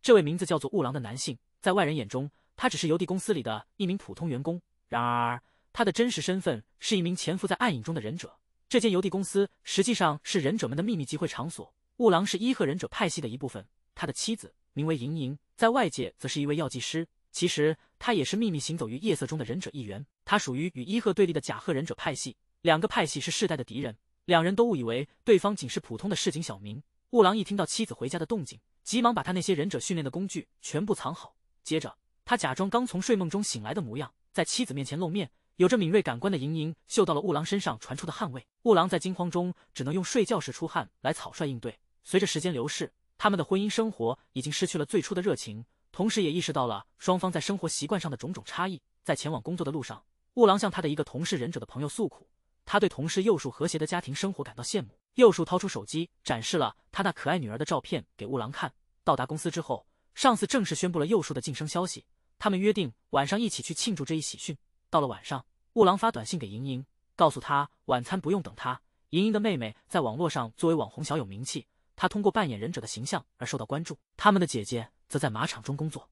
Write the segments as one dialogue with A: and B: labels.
A: 这位名字叫做雾狼的男性，在外人眼中，他只是邮递公司里的一名普通员工。然而，他的真实身份是一名潜伏在暗影中的忍者。这间邮递公司实际上是忍者们的秘密集会场所。雾狼是伊贺忍者派系的一部分，他的妻子名为莹莹，在外界则是一位药剂师。其实，他也是秘密行走于夜色中的忍者一员。他属于与伊贺对立的甲贺忍者派系，两个派系是世代的敌人。两人都误以为对方仅是普通的市井小民。雾狼一听到妻子回家的动静，急忙把他那些忍者训练的工具全部藏好。接着，他假装刚从睡梦中醒来的模样，在妻子面前露面。有着敏锐感官的莹莹嗅到了雾狼身上传出的汗味。雾狼在惊慌中只能用睡觉时出汗来草率应对。随着时间流逝，他们的婚姻生活已经失去了最初的热情，同时也意识到了双方在生活习惯上的种种差异。在前往工作的路上，雾狼向他的一个同是忍者的朋友诉苦，他对同事幼树和谐的家庭生活感到羡慕。幼树掏出手机，展示了他那可爱女儿的照片给雾狼看。到达公司之后，上司正式宣布了幼树的晋升消息，他们约定晚上一起去庆祝这一喜讯。到了晚上，雾狼发短信给莹莹，告诉她晚餐不用等她。莹莹的妹妹在网络上作为网红小有名气，她通过扮演忍者的形象而受到关注。她们的姐姐则在马场中工作。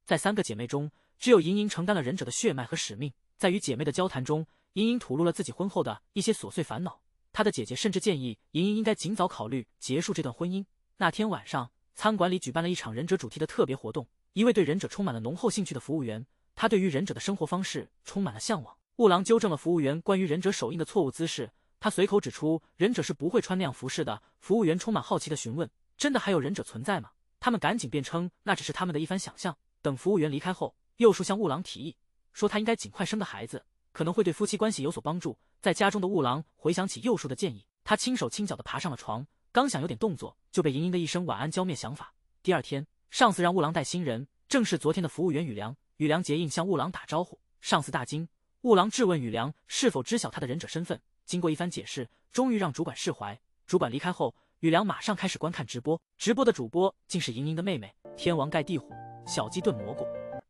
A: 在三个姐妹中，只有莹莹承担了忍者的血脉和使命。在与姐妹的交谈中，莹莹吐露了自己婚后的一些琐碎烦恼。她的姐姐甚至建议莹莹应该尽早考虑结束这段婚姻。那天晚上，餐馆里举办了一场忍者主题的特别活动。一位对忍者充满了浓厚兴趣的服务员，他对于忍者的生活方式充满了向往。雾狼纠正了服务员关于忍者手印的错误姿势，他随口指出忍者是不会穿那样服饰的。服务员充满好奇地询问：真的还有忍者存在吗？他们赶紧辩称那只是他们的一番想象。等服务员离开后，幼树向雾狼提议说他应该尽快生个孩子，可能会对夫妻关系有所帮助。在家中的雾狼回想起幼树的建议，他轻手轻脚地爬上了床，刚想有点动作，就被莹莹的一声晚安浇灭想法。第二天，上司让雾狼带新人，正是昨天的服务员雨良。雨良结印向雾狼打招呼，上司大惊。雾狼质问雨良是否知晓他的忍者身份，经过一番解释，终于让主管释怀。主管离开后，雨良马上开始观看直播。直播的主播竟是莹莹的妹妹天王盖地虎，小鸡炖蘑菇。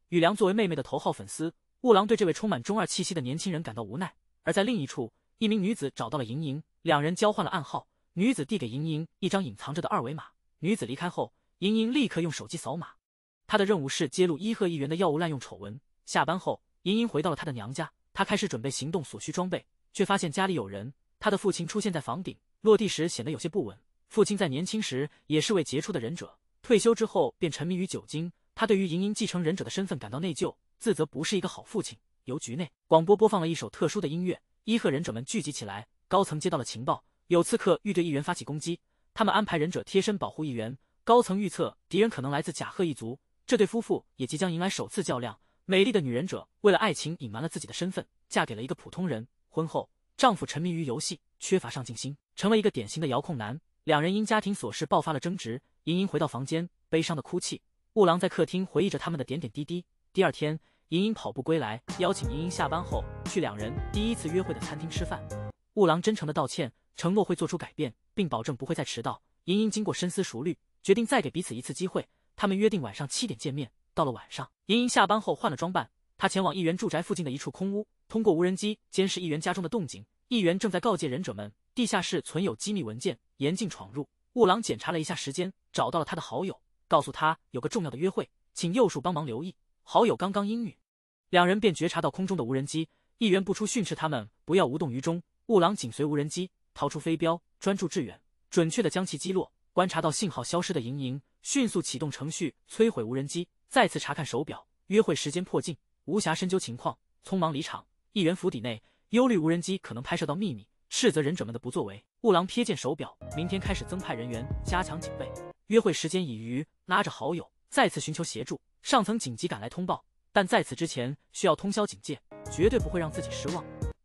A: 雨良作为妹妹的头号粉丝，雾狼对这位充满中二气息的年轻人感到无奈。而在另一处，一名女子找到了莹莹，两人交换了暗号。女子递给莹莹一张隐藏着的二维码。女子离开后，莹莹立刻用手机扫码。她的任务是揭露伊贺议员的药物滥用丑闻。下班后，莹莹回到了她的娘家，她开始准备行动所需装备，却发现家里有人。她的父亲出现在房顶，落地时显得有些不稳。父亲在年轻时也是位杰出的忍者，退休之后便沉迷于酒精。他对于莹莹继承忍者的身份感到内疚，自责不是一个好父亲。邮局内，广播播放了一首特殊的音乐，伊贺忍者们聚集起来，高层接到了情报，有刺客欲对议员发起攻击，他们安排忍者贴身保护议员。高层预测敌人可能来自甲贺一族，这对夫妇也即将迎来首次较量。美丽的女忍者为了爱情隐瞒了自己的身份，嫁给了一个普通人。婚后，丈夫沉迷于游戏，缺乏上进心，成为一个典型的遥控男。两人因家庭琐事爆发了争执，莹莹回到房间，悲伤的哭泣。雾狼在客厅回忆着他们的点点滴滴。第二天，莹莹跑步归来，邀请莹莹下班后去两人第一次约会的餐厅吃饭。雾狼真诚的道歉，承诺会做出改变，并保证不会再迟到。莹莹经过深思熟虑，决定再给彼此一次机会。他们约定晚上7点见面。到了晚上，莹莹下班后换了装扮，她前往议员住宅附近的一处空屋，通过无人机监视议员家中的动静。议员正在告诫忍者们，地下室存有机密文件，严禁闯入。雾狼检查了一下时间，找到了他的好友，告诉他有个重要的约会，请右树帮忙留意。好友刚刚应允，两人便觉察到空中的无人机。议员不出训斥他们不要无动于衷。雾狼紧随无人机，掏出飞镖，专注致远，准确地将其击落。观察到信号消失的莹莹，迅速启动程序摧毁无人机，再次查看手表，约会时间迫近，无暇深究情况，匆忙离场。议员府邸内，忧虑无人机可能拍摄到秘密，斥责忍者们的不作为。雾狼瞥见手表，明天开始增派人员，加强警备。约会时间已逾，拉着好友再次寻求协助。上层紧急赶来通报，但在此之前需要通宵警戒，绝对不会让自己失望。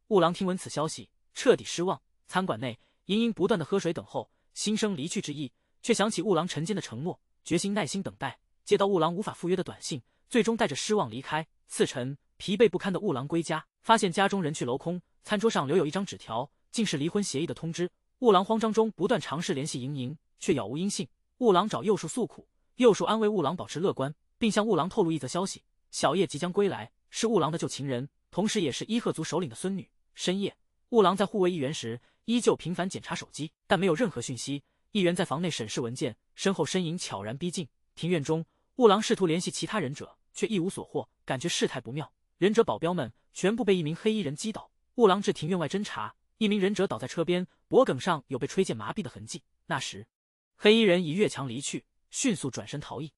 A: 雾狼听闻此消息，彻底失望。餐馆内，莹莹不断的喝水等候，心生离去之意，却想起雾狼晨间的承诺，决心耐心等待。接到雾狼无法赴约的短信，最终带着失望离开。次晨，疲惫不堪的雾狼归家，发现家中人去楼空，餐桌上留有一张纸条，竟是离婚协议的通知。雾狼慌张中不断尝试联系莹莹，却杳无音信。雾狼找幼树诉苦，幼树安慰雾狼保持乐观，并向雾狼透露一则消息：小叶即将归来，是雾狼的旧情人，同时也是伊贺族首领的孙女。深夜，雾狼在护卫议员时，依旧频繁检查手机，但没有任何讯息。议员在房内审视文件，身后身影悄然逼近。庭院中，雾狼试图联系其他忍者，却一无所获，感觉事态不妙。忍者保镖们全部被一名黑衣人击倒。雾狼至庭院外侦查，一名忍者倒在车边，脖颈上有被吹剑麻痹的痕迹。那时，黑衣人已越墙离去，迅速转身逃逸。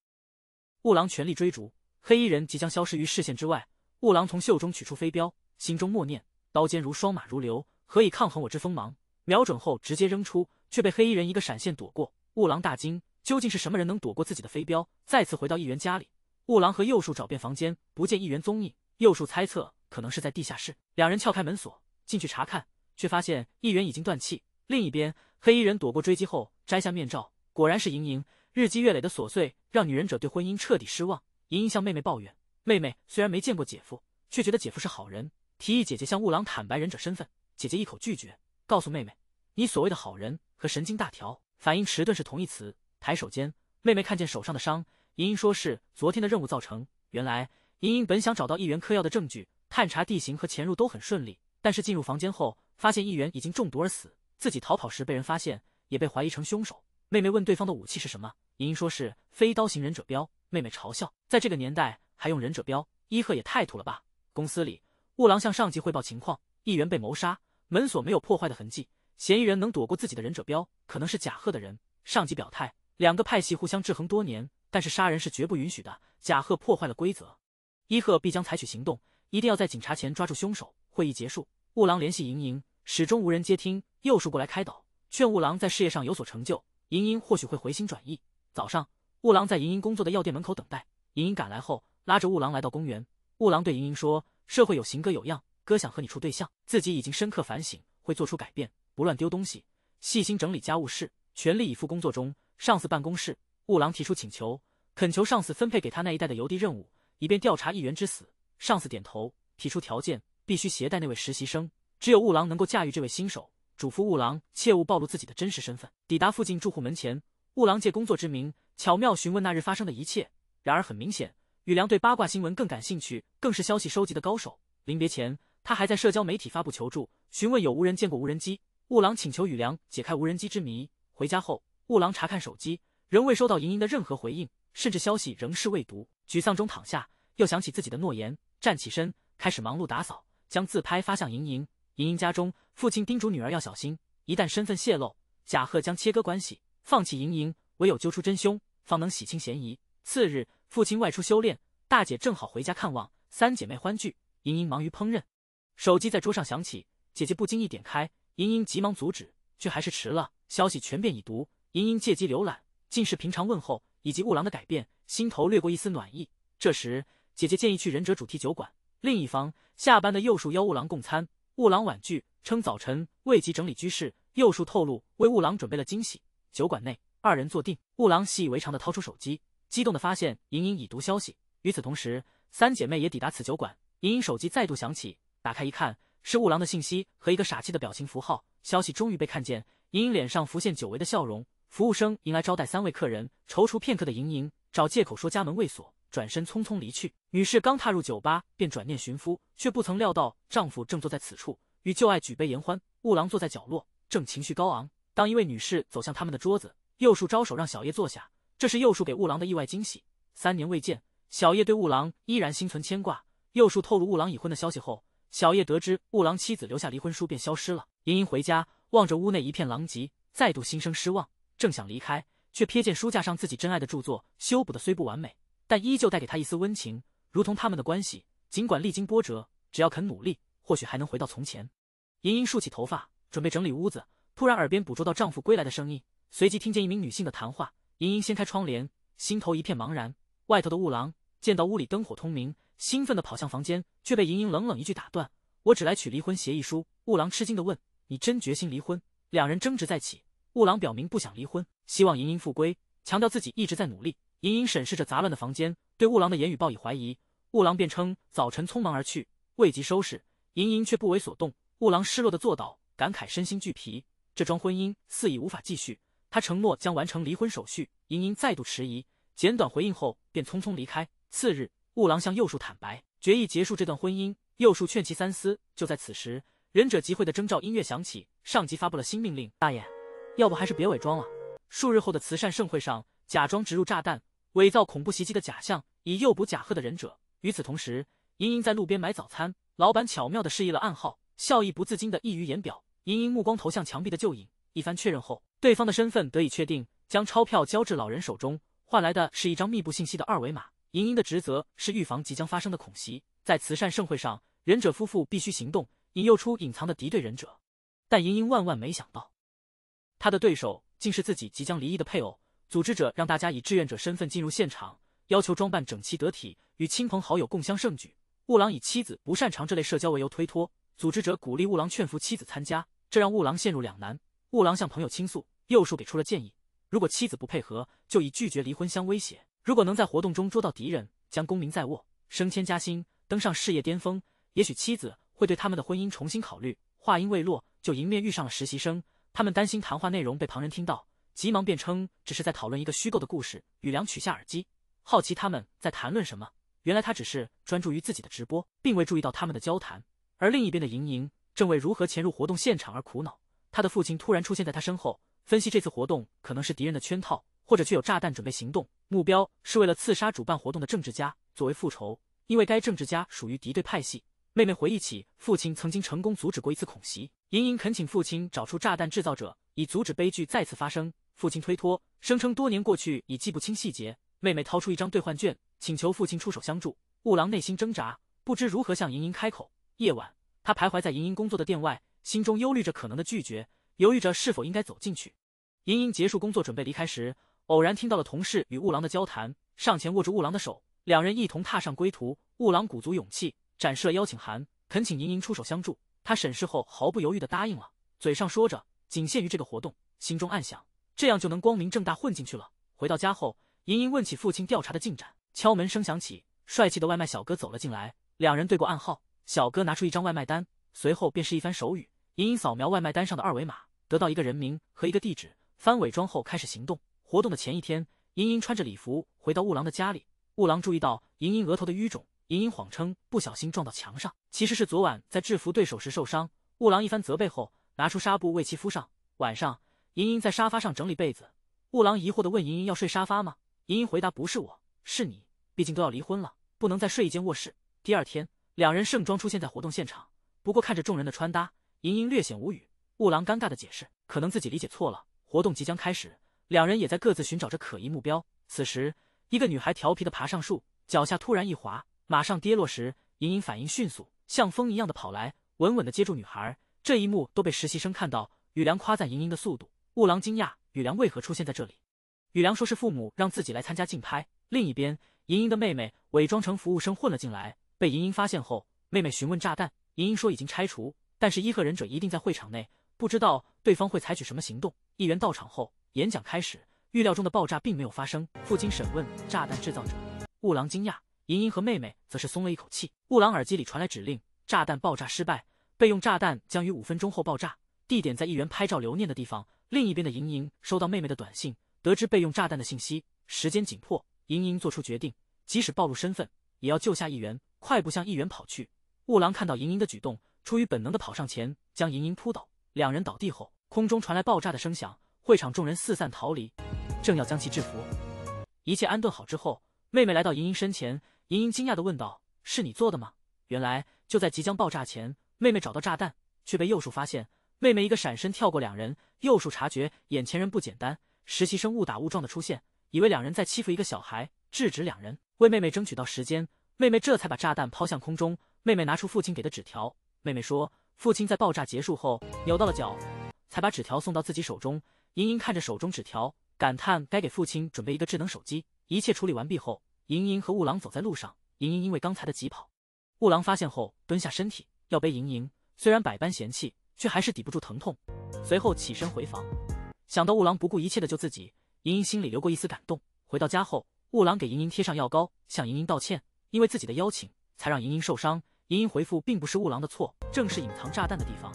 A: 雾狼全力追逐，黑衣人即将消失于视线之外。雾狼从袖中取出飞镖，心中默念：刀尖如双马如流，何以抗衡我之锋芒？瞄准后直接扔出，却被黑衣人一个闪现躲过。雾狼大惊，究竟是什么人能躲过自己的飞镖？再次回到议员家里，雾狼和右树找遍房间，不见议员踪影。右树猜测可能是在地下室，两人撬开门锁进去查看，却发现议员已经断气。另一边，黑衣人躲过追击后摘下面罩，果然是莹莹。日积月累的琐碎让女忍者对婚姻彻底失望。莹莹向妹妹抱怨，妹妹虽然没见过姐夫，却觉得姐夫是好人，提议姐姐向雾狼坦白忍者身份。姐姐一口拒绝，告诉妹妹，你所谓的好人和神经大条反应迟钝是同义词。抬手间，妹妹看见手上的伤，莹莹说是昨天的任务造成。原来莹莹本想找到议员嗑药的证据，探查地形和潜入都很顺利，但是进入房间后发现议员已经中毒而死，自己逃跑时被人发现，也被怀疑成凶手。妹妹问对方的武器是什么，莹莹说是飞刀型忍者镖。妹妹嘲笑，在这个年代还用忍者镖，伊贺也太土了吧。公司里，雾狼向上级汇报情况，议员被谋杀，门锁没有破坏的痕迹，嫌疑人能躲过自己的忍者镖，可能是甲贺的人。上级表态，两个派系互相制衡多年，但是杀人是绝不允许的，甲贺破坏了规则，伊贺必将采取行动，一定要在警察前抓住凶手。会议结束，雾狼联系莹莹，始终无人接听。右树过来开导，劝雾狼在事业上有所成就，莹莹或许会回心转意。早上，雾狼在莹莹工作的药店门口等待，莹莹赶来后拉着雾狼来到公园。雾狼对莹莹说，社会有形哥有样，哥想和你处对象，自己已经深刻反省，会做出改变，不乱丢东西，细心整理家务事，全力以赴工作中。上司办公室，雾狼提出请求，恳求上司分配给他那一带的邮递任务，以便调查议员之死。上司点头，提出条件，必须携带那位实习生，只有雾狼能够驾驭这位新手，嘱咐雾狼切勿暴露自己的真实身份。抵达附近住户门前，雾狼借工作之名巧妙询问那日发生的一切。然而很明显，宇良对八卦新闻更感兴趣，更是消息收集的高手。临别前，他还在社交媒体发布求助，询问有无人见过无人机。雾狼请求宇良解开无人机之谜。回家后，雾狼查看手机，仍未收到莹莹的任何回应，甚至消息仍是未读。沮丧中躺下，又想起自己的诺言，站起身，开始忙碌打扫，将自拍发向莹莹。莹莹家中，父亲叮嘱女儿要小心，一旦身份泄露，甲贺将切割关系，放弃莹莹，唯有揪出真凶，方能洗清嫌疑。次日，父亲外出修炼，大姐正好回家看望，三姐妹欢聚。莹莹忙于烹饪，手机在桌上响起，姐姐不经意点开，莹莹急忙阻止，却还是迟了，消息全变已读。莹莹借机浏览，尽是平常问候以及雾狼的改变，心头掠过一丝暖意。这时，姐姐建议去忍者主题酒馆。另一方，下班的右树邀雾狼共餐，雾狼婉拒，称早晨未及整理居室。右树透露为雾狼准备了惊喜。酒馆内，二人坐定，雾狼习以为常地掏出手机，激动地发现莹莹已读消息。与此同时，三姐妹也抵达此酒馆。莹莹手机再度响起，打开一看，是雾狼的信息和一个傻气的表情符号。消息终于被看见，莹莹脸上浮现久违的笑容。服务生迎来招待3位客人，踌躇片刻的莹莹找借口说家门未锁，转身匆匆离去。女士刚踏入酒吧，便转念寻夫，却不曾料到丈夫正坐在此处，与旧爱举杯言欢。雾狼坐在角落，正情绪高昂。当一位女士走向他们的桌子，右树招手让小叶坐下，这是右树给雾狼的意外惊喜。3年未见，小叶对雾狼依然心存牵挂。右树透露雾狼已婚的消息后，小叶得知雾狼妻子留下离婚书便消失了。莹莹回家，望着屋内一片狼藉，再度心生失望。正想离开，却瞥见书架上自己珍爱的著作，修补的虽不完美，但依旧带给他一丝温情，如同他们的关系，尽管历经波折，只要肯努力，或许还能回到从前。莹莹竖起头发，准备整理屋子，突然耳边捕捉到丈夫归来的声音，随即听见一名女性的谈话。莹莹掀开窗帘，心头一片茫然。外头的雾狼见到屋里灯火通明，兴奋地跑向房间，却被莹莹冷冷一句打断：“我只来取离婚协议书。”雾狼吃惊地问：“你真决心离婚？”两人争执再起。雾狼表明不想离婚，希望莹莹复归，强调自己一直在努力。莹莹审视着杂乱的房间，对雾狼的言语报以怀疑。雾狼便称早晨匆忙而去，未及收拾，莹莹却不为所动。雾狼失落地坐倒，感慨身心俱疲，这桩婚姻似已无法继续。他承诺将完成离婚手续，莹莹再度迟疑，简短回应后便匆匆离开。次日，雾狼向右树坦白，决意结束这段婚姻。右树劝其三思。就在此时，忍者集会的征召音乐响起，上级发布了新命令：大爷，要不还是别伪装了。数日后的慈善盛会上，假装植入炸弹，伪造恐怖袭击的假象，以诱捕贾贺的忍者。与此同时，莹莹在路边买早餐，老板巧妙地示意了暗号，笑意不自禁地溢于言表。莹莹目光投向墙壁的旧影，一番确认后，对方的身份得以确定，将钞票交至老人手中，换来的是一张密布信息的二维码。莹莹的职责是预防即将发生的恐袭，在慈善盛会上，忍者夫妇必须行动，引诱出隐藏的敌对忍者。但莹莹万万没想到，他的对手竟是自己即将离异的配偶。组织者让大家以志愿者身份进入现场，要求装扮整齐得体，与亲朋好友共襄盛举。雾狼以妻子不擅长这类社交为由推脱，组织者鼓励雾狼劝服妻子参加，这让雾狼陷入两难。雾狼向朋友倾诉，右树给出了建议：如果妻子不配合，就以拒绝离婚相威胁；如果能在活动中捉到敌人，将功名在握，升迁加薪，登上事业巅峰，也许妻子会对他们的婚姻重新考虑。话音未落，就迎面遇上了实习生，他们担心谈话内容被旁人听到，急忙辩称只是在讨论一个虚构的故事。宇良取下耳机，好奇他们在谈论什么。原来他只是专注于自己的直播，并未注意到他们的交谈。而另一边的莹莹正为如何潜入活动现场而苦恼。他的父亲突然出现在他身后，分析这次活动可能是敌人的圈套，或者具有炸弹准备行动，目标是为了刺杀主办活动的政治家，作为复仇。因为该政治家属于敌对派系，妹妹回忆起父亲曾经成功阻止过一次恐袭。莹莹恳请父亲找出炸弹制造者，以阻止悲剧再次发生。父亲推脱，声称多年过去已记不清细节。妹妹掏出一张兑换券，请求父亲出手相助。雾狼内心挣扎，不知如何向莹莹开口。夜晚，他徘徊在莹莹工作的店外，心中忧虑着可能的拒绝，犹豫着是否应该走进去。莹莹结束工作准备离开时，偶然听到了同事与雾狼的交谈，上前握住雾狼的手，两人一同踏上归途。雾狼鼓足勇气，展示了邀请函，恳请莹莹出手相助。他审视后毫不犹豫地答应了，嘴上说着仅限于这个活动，心中暗想这样就能光明正大混进去了。回到家后，莹莹问起父亲调查的进展。敲门声响起，帅气的外卖小哥走了进来，两人对过暗号，小哥拿出一张外卖单，随后便是一番手语。莹莹扫描外卖单上的二维码，得到一个人名和一个地址，翻伪装后开始行动。活动的前一天，莹莹穿着礼服回到雾狼的家里，雾狼注意到莹莹额头的淤肿，莹莹谎称不小心撞到墙上，其实是昨晚在制服对手时受伤。雾狼一番责备后，拿出纱布为其敷上。晚上，莹莹在沙发上整理被子，雾狼疑惑地问莹莹要睡沙发吗？莹莹回答不是我，是你，毕竟都要离婚了，不能再睡一间卧室。第二天，两人盛装出现在活动现场，不过看着众人的穿搭，莹莹略显无语。雾狼尴尬地解释，可能自己理解错了，活动即将开始，两人也在各自寻找着可疑目标。此时，一个女孩调皮地爬上树，脚下突然一滑，马上跌落时，莹莹反应迅速，像风一样的跑来，稳稳地接住女孩。这一幕都被实习生看到，宇良夸赞莹莹的速度。雾狼惊讶宇良为何出现在这里，宇良说是父母让自己来参加竞拍。另一边，莹莹的妹妹伪装成服务生混了进来，被莹莹发现后，妹妹询问炸弹，莹莹说已经拆除，但是伊贺忍者一定在会场内，不知道对方会采取什么行动。议员到场后，演讲开始，预料中的爆炸并没有发生。父亲审问炸弹制造者，雾狼惊讶，莹莹和妹妹则是松了一口气。雾狼耳机里传来指令，炸弹爆炸失败，备用炸弹将于5分钟后爆炸，地点在议员拍照留念的地方。另一边的莹莹收到妹妹的短信，得知备用炸弹的信息，时间紧迫，莹莹做出决定，即使暴露身份，也要救下议员，快步向议员跑去。雾狼看到莹莹的举动，出于本能的跑上前，将莹莹扑倒。两人倒地后，空中传来爆炸的声响，会场众人四散逃离，正要将其制服。一切安顿好之后，妹妹来到莹莹身前，莹莹惊讶地问道：“是你做的吗？”原来就在即将爆炸前，妹妹找到炸弹，却被右树发现。妹妹一个闪身跳过两人，右树察觉眼前人不简单，实习生误打误撞的出现，以为两人在欺负一个小孩，制止两人，为妹妹争取到时间，妹妹这才把炸弹抛向空中。妹妹拿出父亲给的纸条，妹妹说父亲在爆炸结束后扭到了脚，才把纸条送到自己手中。莹莹看着手中纸条，感叹该给父亲准备一个智能手机。一切处理完毕后，莹莹和雾狼走在路上，莹莹因为刚才的疾跑，雾狼发现后蹲下身体要背莹莹，虽然百般嫌弃，却还是抵不住疼痛，随后起身回房。想到雾狼不顾一切的救自己，莹莹心里流过一丝感动。回到家后，雾狼给莹莹贴上药膏，向莹莹道歉，因为自己的邀请才让莹莹受伤。莹莹回复并不是雾狼的错，正是隐藏炸弹的地方。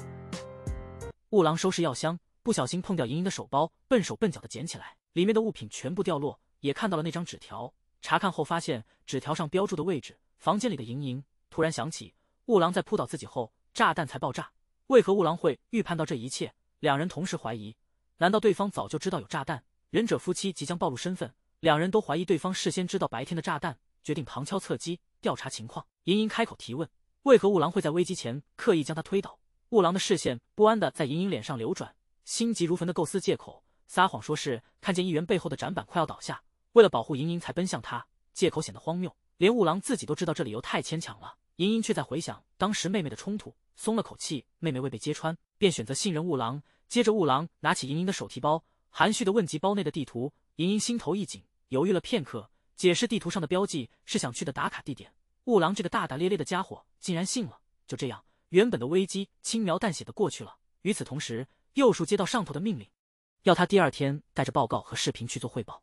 A: 雾狼收拾药箱，不小心碰掉莹莹的手包，笨手笨脚的捡起来，里面的物品全部掉落，也看到了那张纸条。查看后发现纸条上标注的位置，房间里的莹莹突然想起雾狼在扑倒自己后，炸弹才爆炸。为何雾狼会预判到这一切？两人同时怀疑，难道对方早就知道有炸弹？忍者夫妻即将暴露身份，两人都怀疑对方事先知道白天的炸弹，决定旁敲侧击调查情况。莹莹开口提问，为何雾狼会在危机前刻意将他推倒？雾狼的视线不安地在莹莹脸上流转，心急如焚地构思借口，撒谎说是看见议员背后的展板快要倒下，为了保护莹莹才奔向他，借口显得荒谬，连雾狼自己都知道这理由太牵强了。莹莹却在回想当时妹妹的冲突，松了口气，妹妹未被揭穿，便选择信任雾狼。接着雾狼拿起莹莹的手提包，含蓄地问及包内的地图。莹莹心头一紧，犹豫了片刻，解释地图上的标记是想去的打卡地点。雾狼这个大大咧咧的家伙竟然信了。就这样，原本的危机轻描淡写的过去了。与此同时，右树接到上头的命令，要他第二天带着报告和视频去做汇报。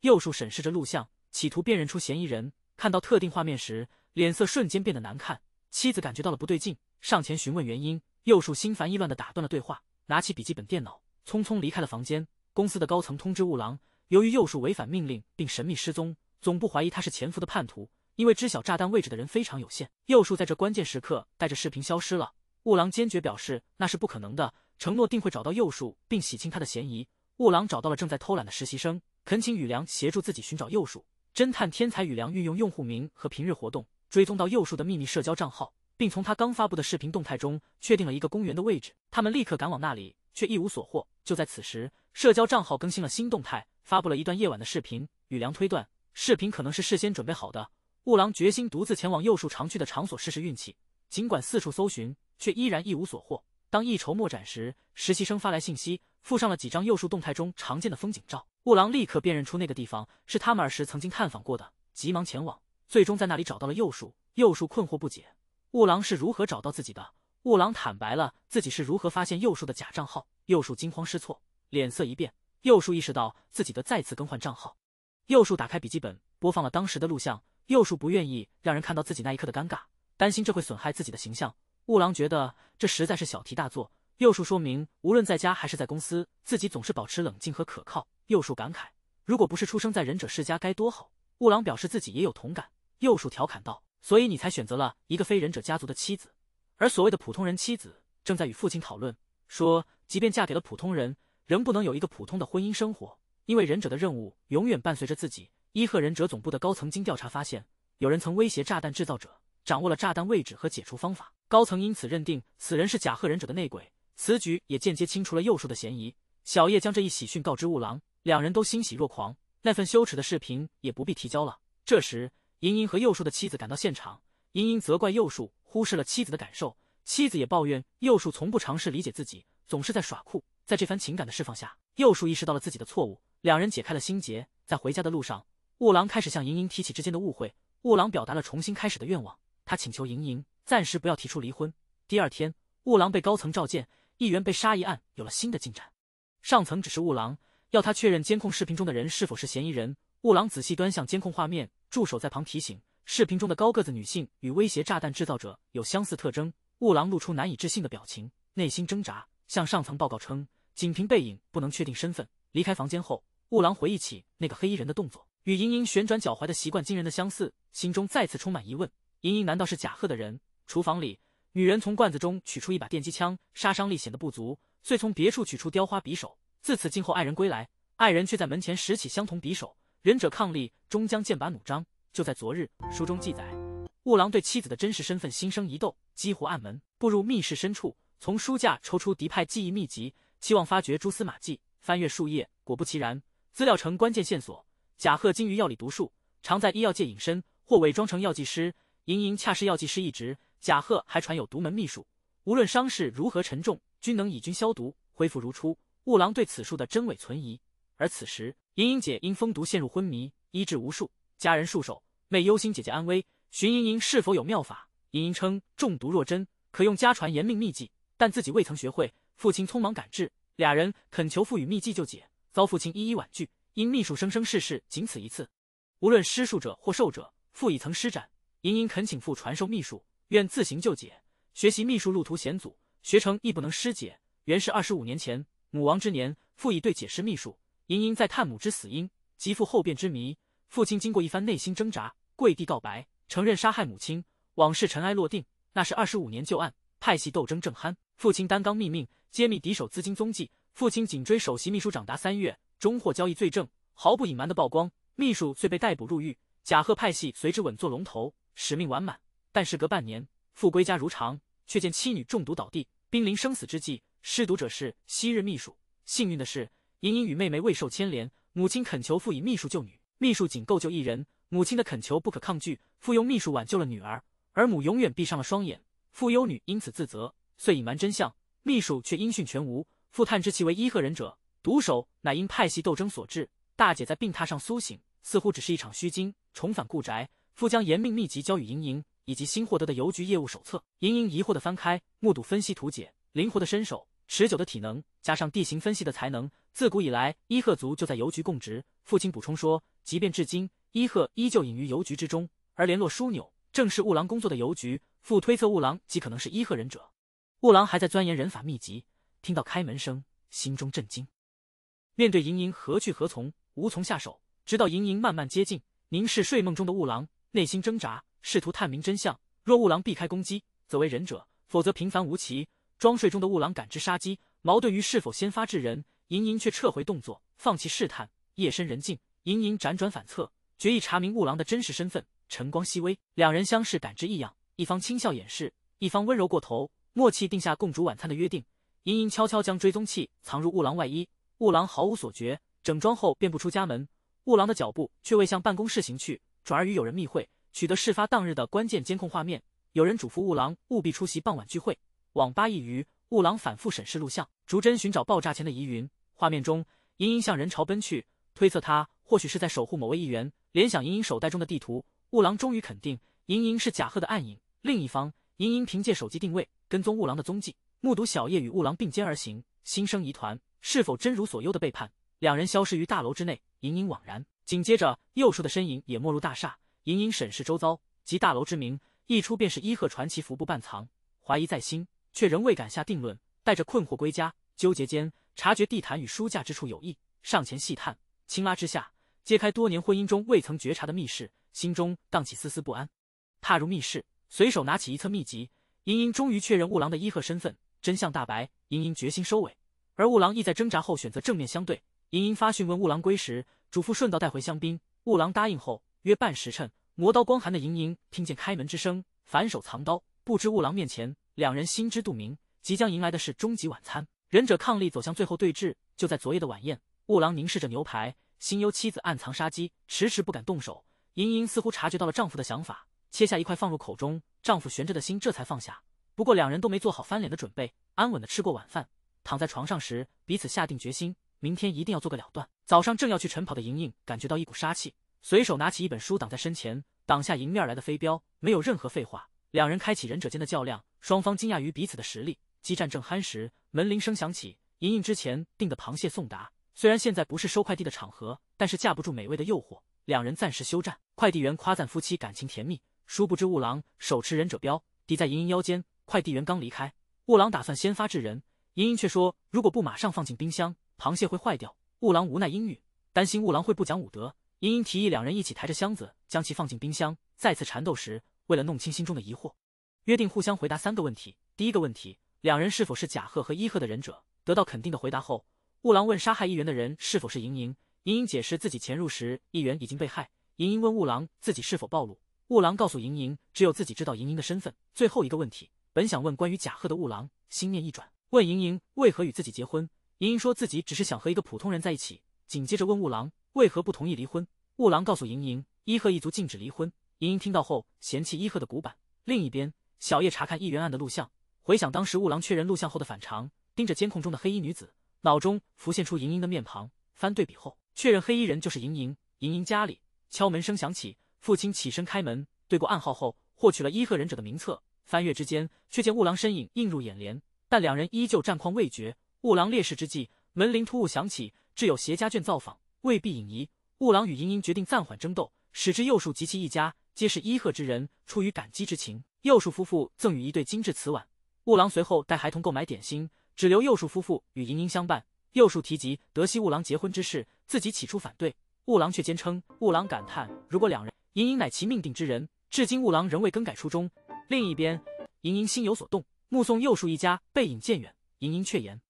A: 右树审视着录像，企图辨认出嫌疑人，看到特定画面时，脸色瞬间变得难看。妻子感觉到了不对劲，上前询问原因。右树心烦意乱地打断了对话，拿起笔记本电脑，匆匆离开了房间。公司的高层通知雾狼，由于右树违反命令并神秘失踪，总部怀疑他是潜伏的叛徒，因为知晓炸弹位置的人非常有限。右树在这关键时刻带着视频消失了，雾狼坚决表示那是不可能的，承诺定会找到右树并洗清他的嫌疑。雾狼找到了正在偷懒的实习生，恳请宇良协助自己寻找右树。侦探天才宇良运用用户名和平日活动追踪到右树的秘密社交账号，并从他刚发布的视频动态中确定了一个公园的位置。他们立刻赶往那里，却一无所获。就在此时，社交账号更新了新动态，发布了一段夜晚的视频。宇良推断，视频可能是事先准备好的。雾狼决心独自前往右树常去的场所试试运气，尽管四处搜寻，却依然一无所获。当一筹莫展时，实习生发来信息，附上了几张右树动态中常见的风景照。雾狼立刻辨认出那个地方是他们儿时曾经探访过的，急忙前往，最终在那里找到了右树。右树困惑不解，雾狼是如何找到自己的？雾狼坦白了自己是如何发现右树的假账号。右树惊慌失措，脸色一变。右树意识到自己得再次更换账号。右树打开笔记本，播放了当时的录像。右树不愿意让人看到自己那一刻的尴尬，担心这会损害自己的形象。雾狼觉得这实在是小题大做。右树说明，无论在家还是在公司，自己总是保持冷静和可靠。右树感慨，如果不是出生在忍者世家该多好。雾狼表示自己也有同感。右树调侃道，所以你才选择了一个非忍者家族的妻子。而所谓的普通人妻子正在与父亲讨论，说即便嫁给了普通人，仍不能有一个普通的婚姻生活，因为忍者的任务永远伴随着自己。伊贺忍者总部的高层经调查发现，有人曾威胁炸弹制造者，掌握了炸弹位置和解除方法。高层因此认定此人是甲贺忍者的内鬼。此举也间接清除了右树的嫌疑。小叶将这一喜讯告知雾狼，两人都欣喜若狂。那份羞耻的视频也不必提交了。这时，莹莹和右树的妻子赶到现场。莹莹责怪右树忽视了妻子的感受，妻子也抱怨右树从不尝试理解自己，总是在耍酷。在这番情感的释放下，右树意识到了自己的错误，两人解开了心结。在回家的路上，雾狼开始向莹莹提起之间的误会。雾狼表达了重新开始的愿望，他请求莹莹暂时不要提出离婚。第二天，雾狼被高层召见，议员被杀一案有了新的进展。上层指示雾狼，要他确认监控视频中的人是否是嫌疑人。雾狼仔细端详监控画面，助手在旁提醒，视频中的高个子女性与威胁炸弹制造者有相似特征。雾狼露出难以置信的表情，内心挣扎，向上层报告称，仅凭背影不能确定身份。离开房间后，雾狼回忆起那个黑衣人的动作，与莹莹旋转脚踝的习惯惊人的相似，心中再次充满疑问。莹莹难道是甲贺的人？厨房里，女人从罐子中取出一把电击枪，杀伤力显得不足，遂从别处取出雕花匕首。自此今后爱人归来，爱人却在门前拾起相同匕首。忍者抗力终将剑拔弩张。就在昨日，书中记载，雾狼对妻子的真实身份心生疑窦，激活暗门，步入密室深处，从书架抽出敌派记忆秘籍，期望发掘蛛丝马迹。翻阅数页，果不其然，资料成关键线索。甲贺精于药理毒术，常在医药界隐身或伪装成药剂师。莹莹恰是药剂师一职。甲贺还传有独门秘术，无论伤势如何沉重，均能以菌消毒，恢复如初。雾狼对此术的真伪存疑。而此时，莹莹姐因风毒陷入昏迷，医治无数，家人束手，妹忧心姐姐安危，寻莹莹是否有妙法。莹莹称中毒若真，可用家传严命秘技，但自己未曾学会。父亲匆忙赶至，俩人恳求父与秘技救解，遭父亲一一婉拒，因秘术生生世世，仅此一次。无论施术者或受者，父已曾施展。莹莹恳请父传授秘术，愿自行救解。学习秘术路途险阻，学成亦不能施解。原是25年前，母亡之年，父已对解释秘术。莹莹在探母之死因及父后变之谜，父亲经过一番内心挣扎，跪地告白，承认杀害母亲，往事尘埃落定。那是25年旧案，派系斗争正酣，父亲担纲密命，揭秘敌手资金踪迹。父亲紧追首席秘书长达3月，终获交易罪证。毫不隐瞒的曝光，秘书遂被逮捕入狱，贾贺派系随之稳坐龙头，使命完满。但事隔半年，复归家如常，却见妻女中毒倒地，濒临生死之际，施毒者是昔日秘书。幸运的是，莹莹与妹妹未受牵连，母亲恳求父以秘书救女，秘书仅够救一人，母亲的恳求不可抗拒，父用秘书挽救了女儿，而母永远闭上了双眼。父忧女因此自责，遂隐瞒真相，秘书却音讯全无。父探知其为伊贺忍者，毒手乃因派系斗争所致。大姐在病榻上苏醒，似乎只是一场虚惊，重返故宅。父将严命秘籍交予莹莹，以及新获得的邮局业务手册。莹莹疑惑地翻开，目睹分析图解，灵活的身手，持久的体能，加上地形分析的才能，自古以来伊贺族就在邮局供职。父亲补充说，即便至今，伊贺依旧隐于邮局之中，而联络枢纽正是雾狼工作的邮局。父推测雾狼极可能是伊贺忍者。雾狼还在钻研忍法秘籍，听到开门声，心中震惊。面对莹莹何去何从，无从下手。直到莹莹慢慢接近，凝视睡梦中的雾狼，内心挣扎，试图探明真相。若雾狼避开攻击，则为忍者；否则平凡无奇。装睡中的雾狼感知杀机，矛盾于是否先发制人。莹莹却撤回动作，放弃试探。夜深人静，莹莹辗转反侧，决意查明雾狼的真实身份。晨光熹微，两人相视感知异样，一方轻笑掩饰，一方温柔过头，默契定下共煮晚餐的约定。莹莹悄悄将追踪器藏入雾狼外衣，雾狼毫无所觉，整装后便不出家门。雾狼的脚步却未向办公室行去，转而与友人密会，取得事发当日的关键监控画面。有人嘱咐雾狼务必出席傍晚聚会。网吧一隅，雾狼反复审视录像，逐帧寻找爆炸前的疑云。画面中，莹莹向人潮奔去，推测她或许是在守护某位议员。联想莹莹手袋中的地图，雾狼终于肯定莹莹是贾贺的暗影。另一方，莹莹凭借手机定位跟踪雾狼的踪迹，目睹小叶与雾狼并肩而行，心生疑团，是否真如所忧的背叛？两人消失于大楼之内，莹莹惘然。紧接着，右树的身影也没入大厦。莹莹审视周遭，及大楼之名，一出便是伊贺传奇服部半藏。怀疑在心，却仍未敢下定论，带着困惑归家。纠结间，察觉地毯与书架之处有异，上前细探，轻拉之下，揭开多年婚姻中未曾觉察的密室，心中荡起丝丝不安。踏入密室，随手拿起一册秘籍，莹莹终于确认雾狼的伊贺身份，真相大白。莹莹决心收尾，而雾狼亦在挣扎后选择正面相对。莹莹发讯问雾狼归时，嘱咐顺道带回香槟。雾狼答应后，约半时辰，磨刀光寒的莹莹听见开门之声，反手藏刀，不知雾狼面前。两人心知肚明，即将迎来的是终极晚餐。忍者伉俪走向最后对峙。就在昨夜的晚宴，雾狼凝视着牛排，心忧妻子暗藏杀机，迟迟不敢动手。莹莹似乎察觉到了丈夫的想法，切下一块放入口中，丈夫悬着的心这才放下。不过两人都没做好翻脸的准备，安稳地吃过晚饭，躺在床上时，彼此下定决心，明天一定要做个了断。早上正要去晨跑的莹莹感觉到一股杀气，随手拿起一本书挡在身前，挡下迎面来的飞镖。没有任何废话，两人开启忍者间的较量。双方惊讶于彼此的实力，激战正酣时，门铃声响起。莹莹之前订的螃蟹送达，虽然现在不是收快递的场合，但是架不住美味的诱惑，两人暂时休战。快递员夸赞夫妻感情甜蜜，殊不知雾狼手持忍者镖抵在莹莹腰间。快递员刚离开，雾狼打算先发制人，莹莹却说如果不马上放进冰箱，螃蟹会坏掉。雾狼无奈应允，担心雾狼会不讲武德，莹莹提议两人一起抬着箱子将其放进冰箱。再次缠斗时，为了弄清心中的疑惑，约定互相回答3个问题。第一个问题，两人是否是贾贺和伊贺的忍者？得到肯定的回答后，雾狼问杀害议员的人是否是莹莹。莹莹解释自己潜入时，议员已经被害。莹莹问雾狼自己是否暴露，雾狼告诉莹莹只有自己知道莹莹的身份。最后一个问题，本想问关于贾贺的雾狼，心念一转，问莹莹为何与自己结婚。莹莹说自己只是想和一个普通人在一起。紧接着问雾狼为何不同意离婚。雾狼告诉莹莹，伊贺一族禁止离婚。莹莹听到后嫌弃伊贺的古板。另一边，小叶查看议员案的录像，回想当时雾狼确认录像后的反常，盯着监控中的黑衣女子，脑中浮现出莹莹的面庞。翻对比后，确认黑衣人就是莹莹。莹莹家里敲门声响起，父亲起身开门，对过暗号后获取了伊贺忍者的名册。翻阅之间，却见雾狼身影映入眼帘，但两人依旧战况未决。雾狼劣势之际，门铃突兀响起，致有携家眷造访，未必引疑。雾狼与莹莹决定暂缓争斗，使之右树及其一家皆是伊贺之人，出于感激之情，右树夫妇赠予一对精致瓷碗。雾狼随后带孩童购买点心，只留右树夫妇与莹莹相伴。右树提及德西雾狼结婚之事，自己起初反对，雾狼却坚称。雾狼感叹，如果两人，莹莹乃其命定之人。至今雾狼仍未更改初衷。另一边，莹莹心有所动，目送右树一家背影渐远。莹莹却言，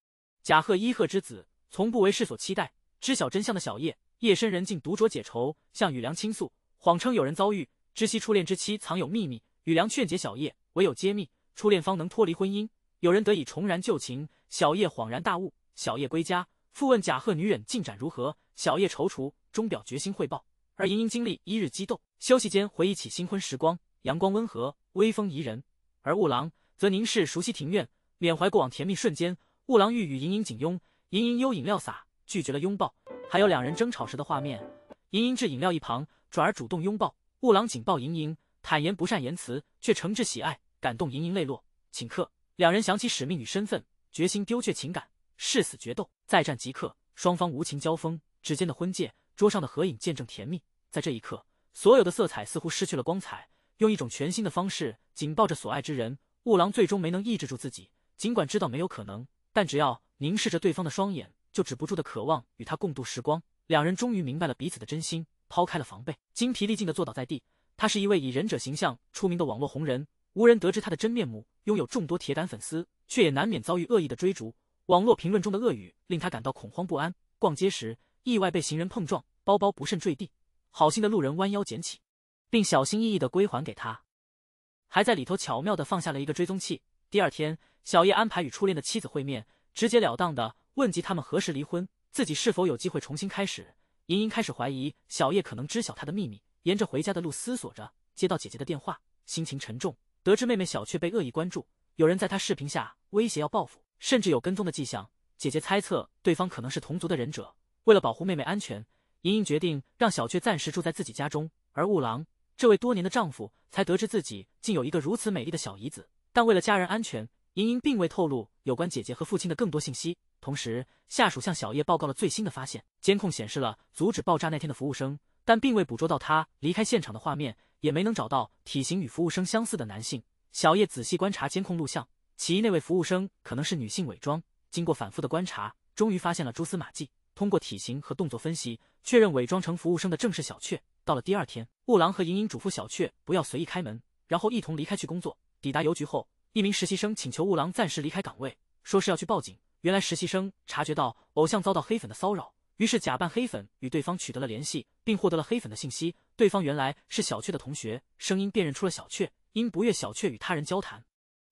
A: 贾贺伊贺之子，从不为世所期待。知晓真相的小叶夜深人静，独酌解愁，向雨良倾诉，谎称有人遭遇，知悉初恋之妻藏有秘密。雨良劝解小叶，唯有揭秘，初恋方能脱离婚姻，有人得以重燃旧情。小叶恍然大悟。小叶归家，复问贾贺女忍进展如何。小叶踌躇，终表决心汇报。而莹莹经历一日激斗，休息间回忆起新婚时光，阳光温和，微风宜人。而雾郎则凝视熟悉庭院，缅怀过往甜蜜瞬间。雾郎欲与莹莹紧拥，莹莹悠饮料洒，拒绝了拥抱。还有两人争吵时的画面，莹莹置饮料一旁，转而主动拥抱。雾郎紧抱莹莹，坦言不善言辞，却诚挚喜爱，感动莹莹泪落。顷刻，两人想起使命与身份，决心丢却情感，誓死决斗。再战即刻，双方无情交锋，指尖的婚戒，桌上的合影见证甜蜜。在这一刻，所有的色彩似乎失去了光彩，用一种全新的方式紧抱着所爱之人。雾郎最终没能抑制住自己，尽管知道没有可能，但只要凝视着对方的双眼，就止不住的渴望与他共度时光。两人终于明白了彼此的真心，抛开了防备，精疲力尽地坐倒在地。他是一位以忍者形象出名的网络红人，无人得知他的真面目，拥有众多铁杆粉丝，却也难免遭遇恶意的追逐。网络评论中的恶语令他感到恐慌不安。逛街时意外被行人碰撞，包包不慎坠地，好心的路人弯腰捡起，并小心翼翼地归还给他，还在里头巧妙地放下了一个追踪器。第二天，小叶安排与初恋的妻子会面，直截了当地问及他们何时离婚，自己是否有机会重新开始。莹莹开始怀疑小叶可能知晓她的秘密，沿着回家的路思索着，接到姐姐的电话，心情沉重，得知妹妹小雀被恶意关注，有人在她视频下威胁要报复，甚至有跟踪的迹象。姐姐猜测对方可能是同族的忍者，为了保护妹妹安全，莹莹决定让小雀暂时住在自己家中。而雾郎这位多年的丈夫才得知自己竟有一个如此美丽的小姨子，但为了家人安全，莹莹并未透露有关姐姐和父亲的更多信息。同时，下属向小叶报告了最新的发现，监控显示了阻止爆炸那天的服务生，但并未捕捉到他离开现场的画面，也没能找到体型与服务生相似的男性。小叶仔细观察监控录像，起疑那位服务生可能是女性伪装。经过反复的观察，终于发现了蛛丝马迹。通过体型和动作分析，确认伪装成服务生的正是小雀。到了第二天，雾郎和莹莹嘱咐小雀不要随意开门，然后一同离开去工作。抵达邮局后，一名实习生请求雾郎暂时离开岗位，说是要去报警。原来实习生察觉到偶像遭到黑粉的骚扰，于是假扮黑粉与对方取得了联系，并获得了黑粉的信息。对方原来是小雀的同学，声音辨认出了小雀，因不悦小雀与他人交谈，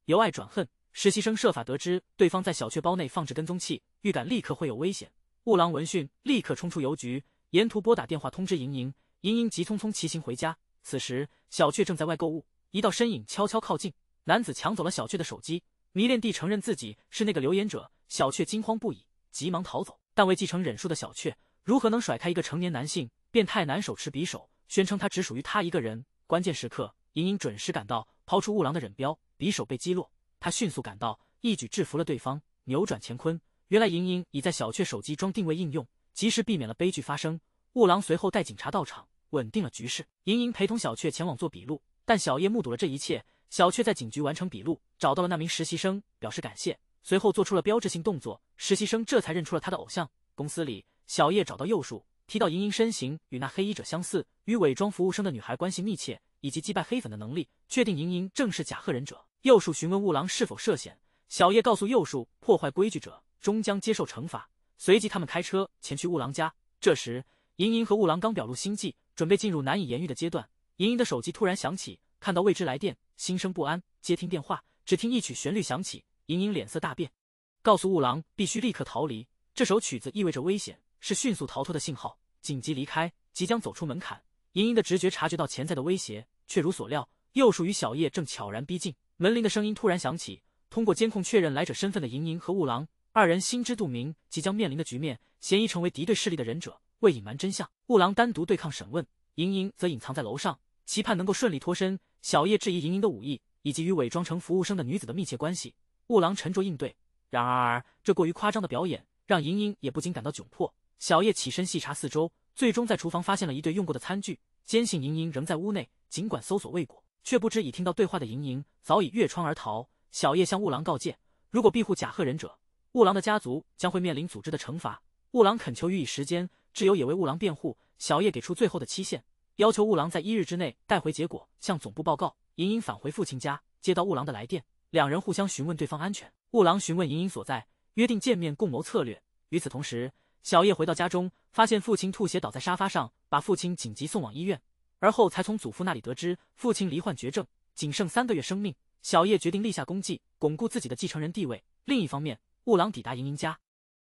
A: 由爱转恨。实习生设法得知对方在小雀包内放置跟踪器，预感立刻会有危险。雾郎闻讯立刻冲出邮局，沿途拨打电话通知莹莹。莹莹急匆匆骑行回家，此时小雀正在外购物，一道身影悄悄靠近，男子抢走了小雀的手机，迷恋地承认自己是那个留言者。小雀惊慌不已，急忙逃走，但未继承忍术的小雀如何能甩开一个成年男性？变态男手持匕首，宣称他只属于他一个人。关键时刻，莹莹准时赶到，抛出雾郎的忍标，匕首被击落。他迅速赶到，一举制服了对方，扭转乾坤。原来莹莹已在小雀手机装定位应用，及时避免了悲剧发生。雾郎随后带警察到场，稳定了局势。莹莹陪同小雀前往做笔录，但小叶目睹了这一切。小雀在警局完成笔录，找到了那名实习生，表示感谢，随后做出了标志性动作，实习生这才认出了他的偶像。公司里，小叶找到右树，提到莹莹身形与那黑衣者相似，与伪装服务生的女孩关系密切，以及击败黑粉的能力，确定莹莹正是甲贺忍者。右树询问雾郎是否涉险，小叶告诉右树，破坏规矩者终将接受惩罚。随即他们开车前去雾郎家。这时，莹莹和雾郎刚表露心迹，准备进入难以言喻的阶段。莹莹的手机突然响起，看到未知来电，心生不安，接听电话，只听一曲旋律响起，莹莹脸色大变，告诉雾郎必须立刻逃离。这首曲子意味着危险，是迅速逃脱的信号。紧急离开，即将走出门槛，莹莹的直觉察觉到潜在的威胁，却如所料，右树与小叶正悄然逼近。门铃的声音突然响起，通过监控确认来者身份的莹莹和雾郎二人心知肚明即将面临的局面，嫌疑成为敌对势力的忍者。为隐瞒真相，雾郎单独对抗审问，莹莹则隐藏在楼上，期盼能够顺利脱身。小叶质疑莹莹的武艺以及与伪装成服务生的女子的密切关系，雾郎沉着应对。然而这过于夸张的表演让莹莹也不禁感到窘迫。小叶起身细查四周，最终在厨房发现了一对用过的餐具，坚信莹莹仍在屋内，尽管搜索未果，却不知已听到对话的莹莹早已越窗而逃。小叶向雾郎告诫，如果庇护甲贺忍者，雾郎的家族将会面临组织的惩罚。雾郎恳求予以时间，挚友也为雾郎辩护。小叶给出最后的期限，要求雾郎在1日之内带回结果，向总部报告。莹莹返回父亲家，接到雾郎的来电，两人互相询问对方安全。雾郎询问莹莹所在，约定见面共谋策略。与此同时，小叶回到家中，发现父亲吐血倒在沙发上，把父亲紧急送往医院，而后才从祖父那里得知父亲罹患绝症，仅剩3个月生命。小叶决定立下功绩，巩固自己的继承人地位。另一方面，雾狼抵达莹莹家，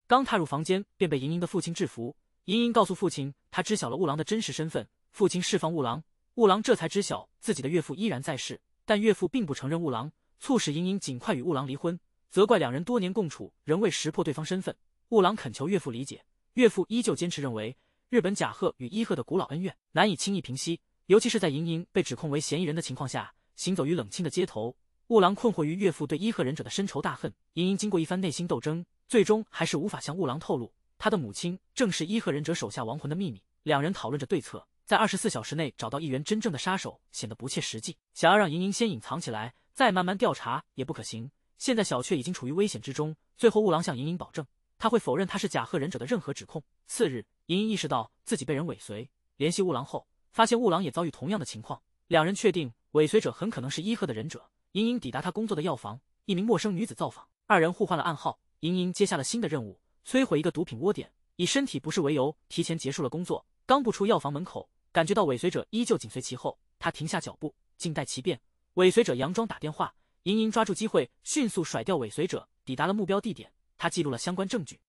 A: 刚踏入房间便被莹莹的父亲制服。莹莹告诉父亲，他知晓了雾狼的真实身份。父亲释放雾狼，雾狼这才知晓自己的岳父依然在世，但岳父并不承认雾狼，促使莹莹尽快与雾狼离婚，责怪两人多年共处仍未识破对方身份。雾狼恳求岳父理解，岳父依旧坚持认为日本甲贺与伊贺的古老恩怨难以轻易平息，尤其是在莹莹被指控为嫌疑人的情况下，行走于冷清的街头。雾狼困惑于岳父对伊贺忍者的深仇大恨，莹莹经过一番内心斗争，最终还是无法向雾狼透露他的母亲正是伊贺忍者手下亡魂的秘密。两人讨论着对策，在24小时内找到一员真正的杀手显得不切实际，想要让莹莹先隐藏起来，再慢慢调查也不可行。现在小雀已经处于危险之中，最后雾狼向莹莹保证，他会否认他是甲贺忍者的任何指控。次日，莹莹意识到自己被人尾随，联系雾狼后，发现雾狼也遭遇同样的情况，两人确定尾随者很可能是伊贺的忍者。莹莹抵达他工作的药房，一名陌生女子造访，二人互换了暗号。莹莹接下了新的任务，摧毁一个毒品窝点，以身体不适为由提前结束了工作。刚步出药房门口，感觉到尾随者依旧紧随其后，他停下脚步，静待其变。尾随者佯装打电话，莹莹抓住机会，迅速甩掉尾随者，抵达了目标地点。他记录了相关证据，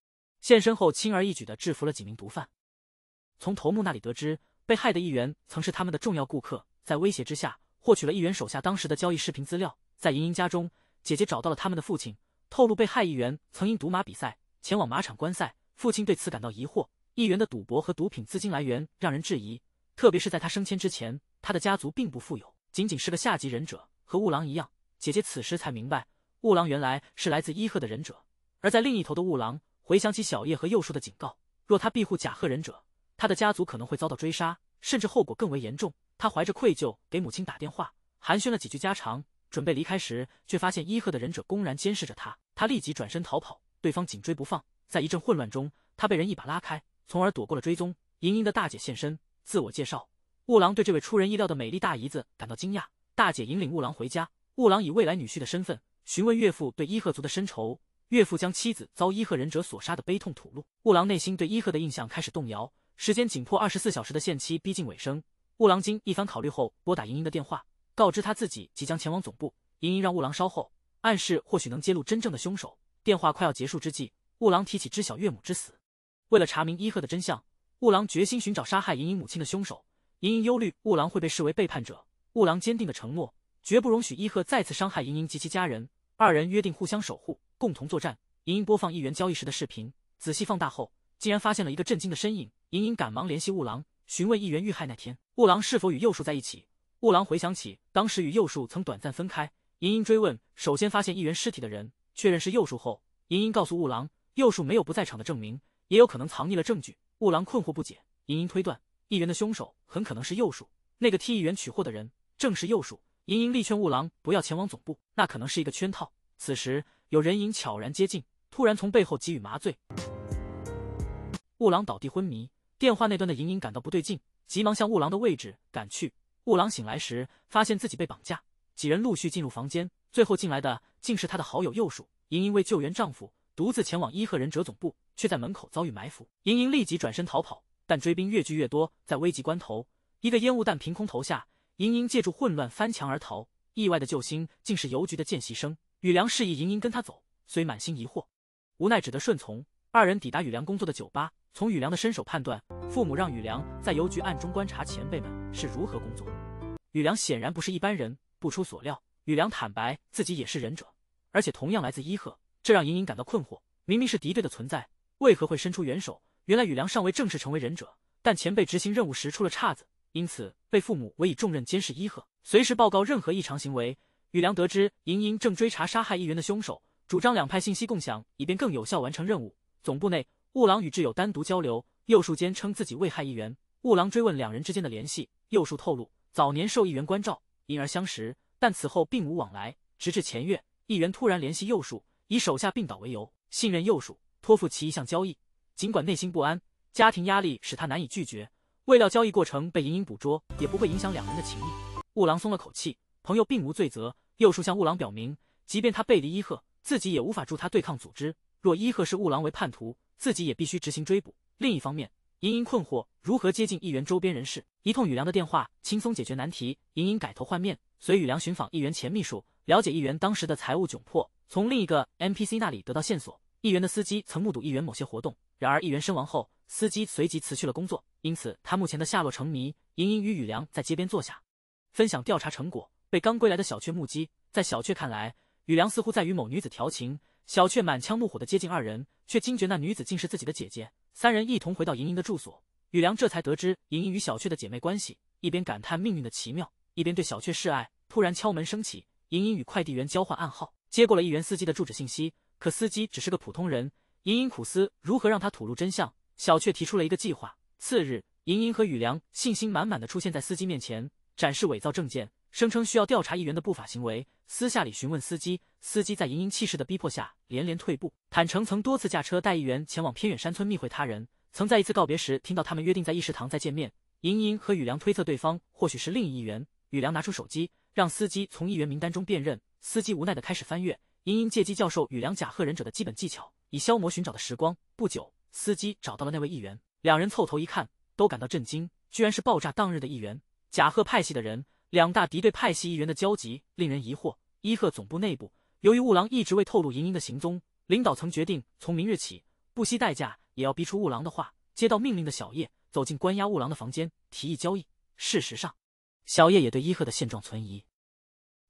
A: 现身后轻而易举地制服了几名毒贩。从头目那里得知，被害的议员曾是他们的重要顾客，在威胁之下获取了议员手下当时的交易视频资料。在莹莹家中，姐姐找到了他们的父亲，透露被害议员曾因赌马比赛前往马场观赛。父亲对此感到疑惑，议员的赌博和毒品资金来源让人质疑，特别是在他升迁之前，他的家族并不富有，仅仅是个下级忍者，和雾狼一样。姐姐此时才明白，雾狼原来是来自伊贺的忍者。而在另一头的雾狼回想起小叶和幼树的警告，若他庇护甲贺忍者，他的家族可能会遭到追杀，甚至后果更为严重。他怀着愧疚给母亲打电话，寒暄了几句家常，准备离开时，却发现伊贺的忍者公然监视着他。他立即转身逃跑，对方紧追不放。在一阵混乱中，他被人一把拉开，从而躲过了追踪。莹莹的大姐现身，自我介绍。雾狼对这位出人意料的美丽大姨子感到惊讶。大姐引领雾狼回家，雾狼以未来女婿的身份询问岳父对伊贺族的深仇。岳父将妻子遭伊贺忍者所杀的悲痛吐露。雾狼内心对伊贺的印象开始动摇。时间紧迫，24小时的限期逼近尾声。雾狼经一番考虑后，拨打莹莹的电话，告知他自己即将前往总部。莹莹让雾狼稍后，暗示或许能揭露真正的凶手。电话快要结束之际，雾狼提起知晓岳母之死。为了查明伊贺的真相，雾狼决心寻找杀害莹莹母亲的凶手。莹莹忧虑雾狼会被视为背叛者，雾狼坚定的承诺，绝不容许伊贺再次伤害莹莹及其家人。二人约定互相守护，共同作战。莹莹播放议员交易时的视频，仔细放大后，竟然发现了一个震惊的身影。莹莹赶忙联系雾狼，询问议员遇害那天雾狼是否与幼树在一起。雾狼回想起当时与幼树曾短暂分开。莹莹追问首先发现议员尸体的人，确认是幼树后，莹莹告诉雾狼，幼树没有不在场的证明，也有可能藏匿了证据。雾狼困惑不解，莹莹推断议员的凶手很可能是幼树，那个替议员取货的人正是幼树。莹莹力劝雾狼不要前往总部，那可能是一个圈套。此时有人影悄然接近，突然从背后给予麻醉，雾狼倒地昏迷。电话那端的莹莹感到不对劲，急忙向雾狼的位置赶去。雾狼醒来时发现自己被绑架，几人陆续进入房间，最后进来的竟是他的好友幼树。莹莹为救援丈夫，独自前往伊贺忍者总部，却在门口遭遇埋伏。莹莹立即转身逃跑，但追兵越聚越多，在危急关头，一个烟雾弹凭空投下，莹莹借助混乱翻墙而逃。意外的救星竟是邮局的见习生宇良，示意莹莹跟他走，虽满心疑惑，无奈只得顺从。二人抵达宇良工作的酒吧，从宇良的身手判断，父母让宇良在邮局暗中观察前辈们是如何工作。宇良显然不是一般人，不出所料，宇良坦白自己也是忍者，而且同样来自伊贺，这让莹莹感到困惑。明明是敌对的存在，为何会伸出援手？原来宇良尚未正式成为忍者，但前辈执行任务时出了岔子，因此被父母委以重任监视伊贺，随时报告任何异常行为。宇良得知莹莹正追查杀害议员的凶手，主张两派信息共享，以便更有效完成任务。总部内，雾狼与挚友单独交流，幼树坚称自己未害议员。雾狼追问两人之间的联系，幼树透露早年受议员关照，因而相识，但此后并无往来。直至前月，议员突然联系幼树，以手下病倒为由，信任幼树，托付其一项交易。尽管内心不安，家庭压力使他难以拒绝，未料交易过程被莹莹捕捉，也不会影响两人的情谊。雾狼松了口气，朋友并无罪责。幼树向雾狼表明，即便他背离伊贺，自己也无法助他对抗组织。若伊贺视雾狼为叛徒，自己也必须执行追捕。另一方面，莹莹困惑如何接近议员周边人士，一通宇良的电话轻松解决难题。莹莹改头换面，随宇良寻访议员前秘书，了解议员当时的财务窘迫，从另一个 NPC 那里得到线索。议员的司机曾目睹议员某些活动，然而议员身亡后，司机随即辞去了工作，因此他目前的下落成谜。莹莹与宇良在街边坐下，分享调查成果。被刚归来的小雀目击，在小雀看来，宇良似乎在与某女子调情。小雀满腔怒火地接近二人，却惊觉那女子竟是自己的姐姐。三人一同回到莹莹的住所，宇良这才得知莹莹与小雀的姐妹关系，一边感叹命运的奇妙，一边对小雀示爱。突然敲门声起，莹莹与快递员交换暗号，接过了议员司机的住址信息。可司机只是个普通人，莹莹苦思如何让他吐露真相。小雀提出了一个计划。次日，莹莹和宇良信心满满地出现在司机面前，展示伪造证件，声称需要调查议员的不法行为。私下里询问司机，司机在莹莹气势的逼迫下连连退步，坦诚曾多次驾车带议员前往偏远山村密会他人，曾在一次告别时听到他们约定在议事堂再见面。莹莹和宇良推测对方或许是另一议员。宇良拿出手机让司机从议员名单中辨认，司机无奈地开始翻阅。莹莹借机教授宇良假贺忍者的基本技巧，以消磨寻找的时光。不久，司机找到了那位议员，两人凑头一看，都感到震惊，居然是爆炸当日的议员。假贺派系的人，两大敌对派系议员的交集令人疑惑。伊贺总部内部，由于雾狼一直未透露莹莹的行踪，领导层决定从明日起不惜代价也要逼出雾狼的话。接到命令的小叶走进关押雾狼的房间，提议交易。事实上，小叶也对伊贺的现状存疑。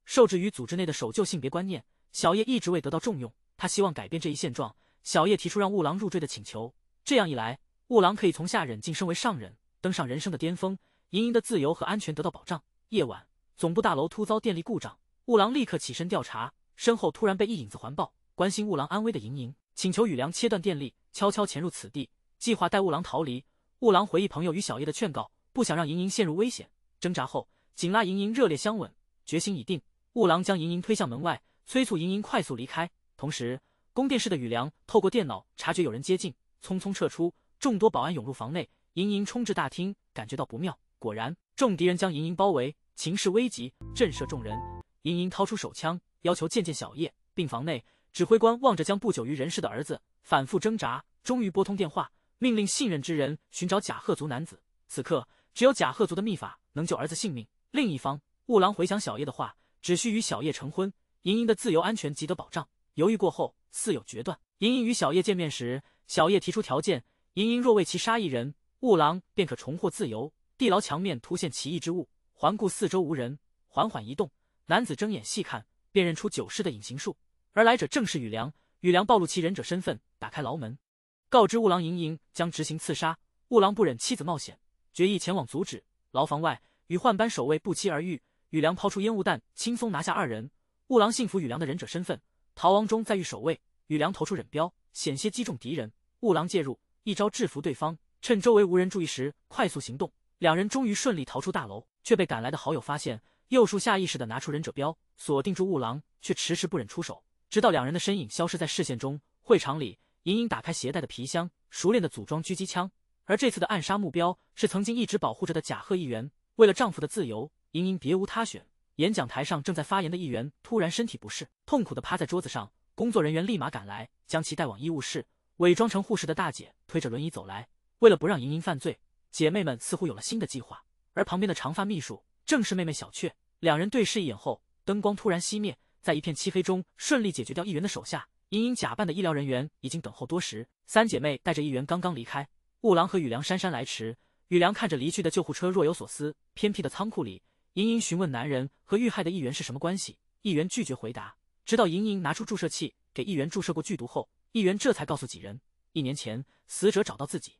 A: 受制于组织内的守旧性别观念，小叶一直未得到重用，他希望改变这一现状。小叶提出让雾狼入赘的请求，这样一来，雾狼可以从下忍晋升为上忍，登上人生的巅峰，莹莹的自由和安全得到保障。夜晚，总部大楼突遭电力故障，雾狼立刻起身调查，身后突然被一影子环抱。关心雾狼安危的莹莹请求宇良切断电力，悄悄潜入此地，计划带雾狼逃离。雾狼回忆朋友与小叶的劝告，不想让莹莹陷入危险。挣扎后，紧拉莹莹热烈相吻，决心已定。雾狼将莹莹推向门外，催促莹莹快速离开。同时，供电室的宇良透过电脑察觉有人接近，匆匆撤出。众多保安涌入房内，莹莹冲至大厅，感觉到不妙。果然，众敌人将莹莹包围，情势危急，震慑众人。莹莹掏出手枪，要求见小叶。病房内，指挥官望着将不久于人世的儿子，反复挣扎，终于拨通电话，命令信任之人寻找甲贺族男子。此刻，只有甲贺族的秘法能救儿子性命。另一方，雾狼回想小叶的话，只需与小叶成婚，莹莹的自由安全即得保障。犹豫过后，似有决断。莹莹与小叶见面时，小叶提出条件，莹莹若为其杀一人，雾狼便可重获自由。地牢墙面凸现奇异之物，环顾四周无人，缓缓移动。男子睁眼细看，辨认出9式的隐形术，而来者正是宇良。宇良暴露其忍者身份，打开牢门，告知雾狼莹莹将执行刺杀。雾狼不忍妻子冒险，决意前往阻止。牢房外，与幻班守卫不期而遇，宇良抛出烟雾弹，轻松拿下2人。雾狼信服宇良的忍者身份，逃亡中再遇守卫，宇良投出忍镖，险些击中敌人。雾狼介入，一招制服对方，趁周围无人注意时快速行动。两人终于顺利逃出大楼，却被赶来的好友发现。右树下意识地拿出忍者镖，锁定住雾狼，却迟迟不忍出手，直到两人的身影消失在视线中。会场里，莹莹打开携带的皮箱，熟练地组装狙击枪。而这次的暗杀目标是曾经一直保护着的甲贺议员。为了丈夫的自由，莹莹别无他选。演讲台上正在发言的议员突然身体不适，痛苦地趴在桌子上。工作人员立马赶来，将其带往医务室。伪装成护士的大姐推着轮椅走来。为了不让莹莹犯罪，姐妹们似乎有了新的计划。而旁边的长发秘书正是妹妹小雀。两人对视一眼后，灯光突然熄灭，在一片漆黑中顺利解决掉议员的手下。莹莹假扮的医疗人员已经等候多时，三姐妹带着议员刚刚离开。雾狼和宇良姗姗来迟，宇良看着离去的救护车若有所思。偏僻的仓库里，莹莹询问男人和遇害的议员是什么关系，议员拒绝回答。直到莹莹拿出注射器给议员注射过剧毒后，议员这才告诉几人，1年前死者找到自己，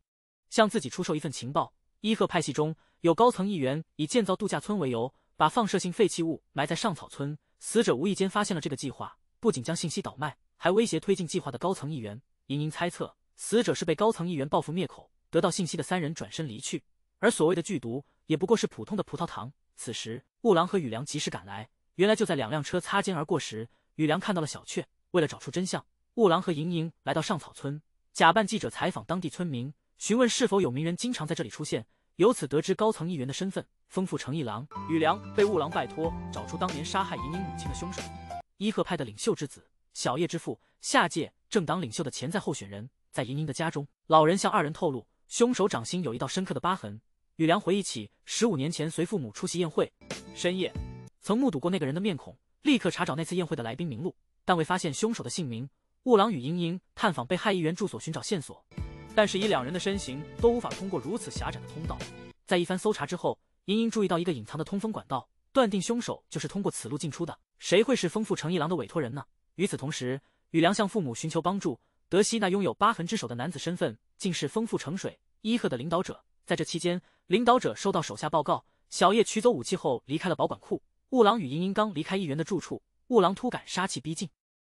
A: 向自己出售一份情报。伊贺派系中有高层议员以建造度假村为由，把放射性废弃物埋在上草村。死者无意间发现了这个计划，不仅将信息倒卖，还威胁推进计划的高层议员。莹莹猜测，死者是被高层议员报复灭口，得到信息的3人转身离去，而所谓的剧毒也不过是普通的葡萄糖。此时，雾狼和宇良及时赶来，原来就在2辆车擦肩而过时，宇良看到了小雀。为了找出真相，雾狼和莹莹来到上草村，假扮记者采访当地村民，询问是否有名人经常在这里出现，由此得知高层议员的身份，丰富成一郎。宇良被雾狼拜托找出当年杀害莹莹母亲的凶手，伊贺派的领袖之子，小叶之父，下届政党领袖的潜在候选人。在莹莹的家中，老人向2人透露，凶手掌心有一道深刻的疤痕。宇良回忆起15年前随父母出席宴会，深夜曾目睹过那个人的面孔，立刻查找那次宴会的来宾名录，但未发现凶手的姓名。雾郎与莹莹探访被害议员住所寻找线索，但是以两人的身形都无法通过如此狭窄的通道。在一番搜查之后，莹莹注意到一个隐藏的通风管道，断定凶手就是通过此路进出的。谁会是丰富成一郎的委托人呢？与此同时，宇良向父母寻求帮助，得悉那拥有疤痕之手的男子身份竟是丰富成水伊贺的领导者。在这期间，领导者收到手下报告，小叶取走武器后离开了保管库。雾郎与莹莹刚离开议员的住处，雾郎突感杀气逼近，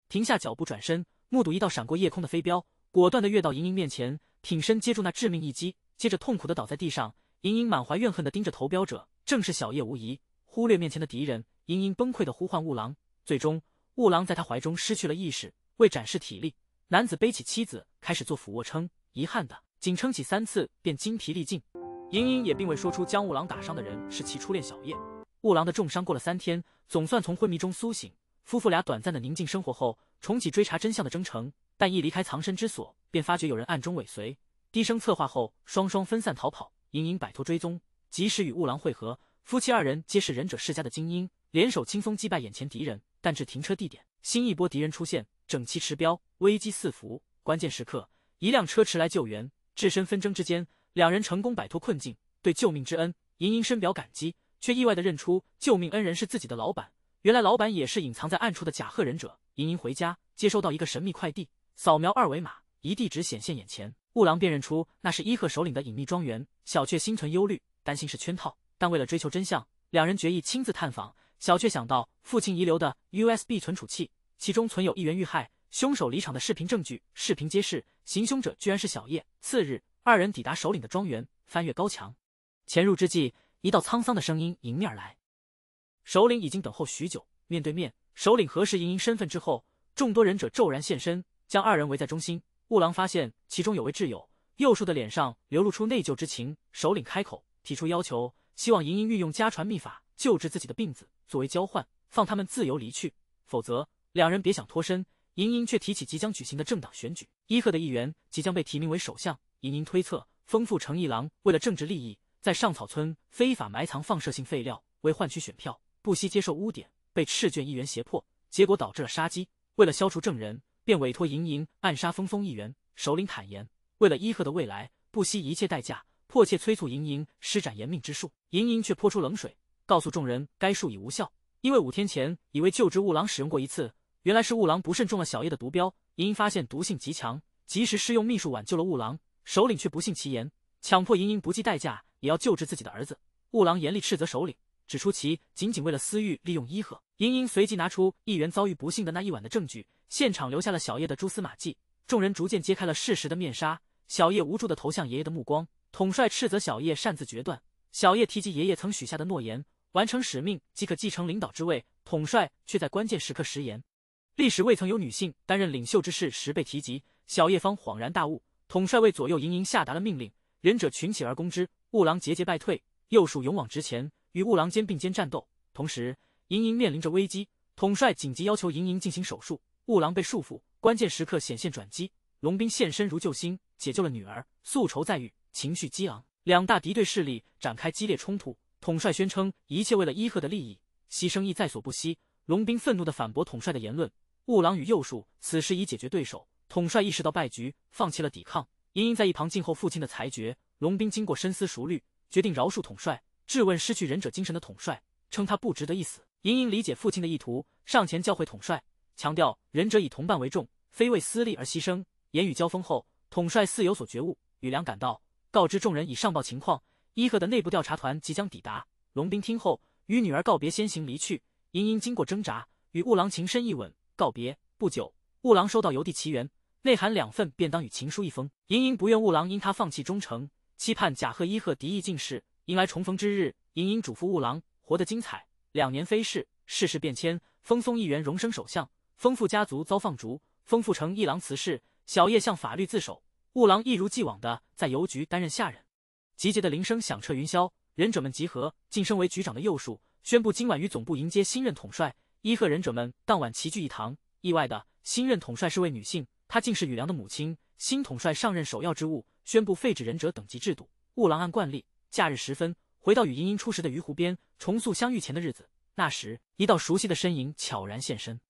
A: 停下脚步转身，目睹一道闪过夜空的飞镖，果断地跃到莹莹面前，挺身接住那致命一击，接着痛苦地倒在地上。莹莹满怀怨恨地盯着投标者，正是小叶无疑。忽略面前的敌人，莹莹崩溃地呼唤雾郎，最终雾郎在他怀中失去了意识。为展示体力，男子背起妻子开始做俯卧撑，遗憾的仅撑起3次便精疲力尽。莹莹也并未说出将雾郎打伤的人是其初恋小叶。雾郎的重伤过了3天，总算从昏迷中苏醒。夫妇俩短暂的宁静生活后，重启追查真相的征程，但一离开藏身之所，便发觉有人暗中尾随。低声策划后，双双分散逃跑。莹莹摆脱追踪，及时与雾郎会合。夫妻2人皆是忍者世家的精英，联手轻松击败眼前敌人。但至停车地点，新一波敌人出现，整齐持镖，危机四伏。关键时刻，一辆车驰来救援，置身纷争之间，两人成功摆脱困境。对救命之恩，莹莹深表感激，却意外地认出救命恩人是自己的老板。原来老板也是隐藏在暗处的甲贺忍者。莹莹回家，接收到一个神秘快递，扫描2维码，一地址显现眼前。雾郎辨认出那是伊贺首领的隐秘庄园。小雀心存忧虑，担心是圈套，但为了追求真相，两人决意亲自探访。小雀想到父亲遗留的 USB 存储器，其中存有议员遇害、凶手离场的视频证据，视频揭示行凶者居然是小叶。次日，2人抵达首领的庄园，翻越高墙。潜入之际，一道沧桑的声音迎面而来。首领已经等候许久，面对面，首领核实莹莹身份之后，众多忍者骤然现身，将2人围在中心。雾郎发现其中有位挚友，右树的脸上流露出内疚之情。首领开口提出要求，希望莹莹运用家传秘法救治自己的病子，作为交换，放他们自由离去，否则两人别想脱身。莹莹却提起即将举行的政党选举，伊贺的议员即将被提名为首相。莹莹推测，丰富成一郎为了政治利益，在上草村非法埋藏放射性废料，为换取选票，不惜接受污点，被赤卷议员胁迫，结果导致了杀机。为了消除证人，便委托莹莹暗杀丰丰议员。首领坦言，为了伊贺的未来，不惜一切代价，迫切催促莹莹施展延命之术。莹莹却泼出冷水，告诉众人该术已无效，因为5天前已为救治雾郎使用过1次，原来是雾郎不慎中了小叶的毒镖。莹莹发现毒性极强，及时施用秘术挽救了雾郎。首领却不信其言，强迫莹莹不计代价也要救治自己的儿子。雾郎严厉斥责首领，指出其仅为了私欲利用伊贺。莹莹随即拿出议员遭遇不幸的那一晚的证据，现场留下了小叶的蛛丝马迹。众人逐渐揭开了事实的面纱，小叶无助地投向爷爷的目光。统帅斥责小叶擅自决断，小叶提及爷爷曾许下的诺言，完成使命即可继承领导之位，统帅却在关键时刻食言。历史未曾有女性担任领袖之事时被提及，小叶方恍然大悟。统帅为左右莹莹下达了命令，忍者群起而攻之，雾郎节节败退，右属勇往直前，与雾郎肩并肩战斗。同时，莹莹面临着危机，统帅紧急要求莹莹进行手术，雾郎被束缚，关键时刻显现转机，龙兵现身如救星，解救了女儿，宿仇在御，情绪激昂，两大敌对势力展开激烈冲突。统帅宣称一切为了伊贺的利益，牺牲亦在所不惜。龙兵愤怒地反驳统帅的言论。雾郎与右树此时已解决对手，统帅意识到败局，放弃了抵抗。莹莹在一旁静候父亲的裁决。龙兵经过深思熟虑，决定饶恕统帅，质问失去忍者精神的统帅，称他不值得一死。莹莹理解父亲的意图，上前教诲统帅，强调忍者以同伴为重，非为私利而牺牲。言语交锋后，统帅似有所觉悟，宇良赶到，告知众人已上报情况，伊贺的内部调查团即将抵达。龙兵听后，与女儿告别，先行离去。莹莹经过挣扎，与雾郎情深意吻，告别。不久，雾郎收到邮递奇缘，内含2份便当与情书1封。莹莹不愿雾郎因他放弃忠诚，期盼甲贺伊贺敌意尽逝，迎来重逢之日。莹莹嘱咐雾郎活得精彩。2年飞逝，世事变迁，丰松议员荣升首相，丰富家族遭放逐，丰富成一郎辞世，小叶向法律自首，雾郎一如既往的在邮局担任下人。集结的铃声响彻云霄，忍者们集合。晋升为局长的右树宣布今晚于总部迎接新任统帅。伊贺忍者们当晚齐聚一堂，意外的新任统帅是位女性，她竟是宇良的母亲。新统帅上任首要之务，宣布废止忍者等级制度。悟郎按惯例，假日时分回到与茵茵初识的鱼湖边，重塑相遇前的日子。那时，一道熟悉的身影悄然现身。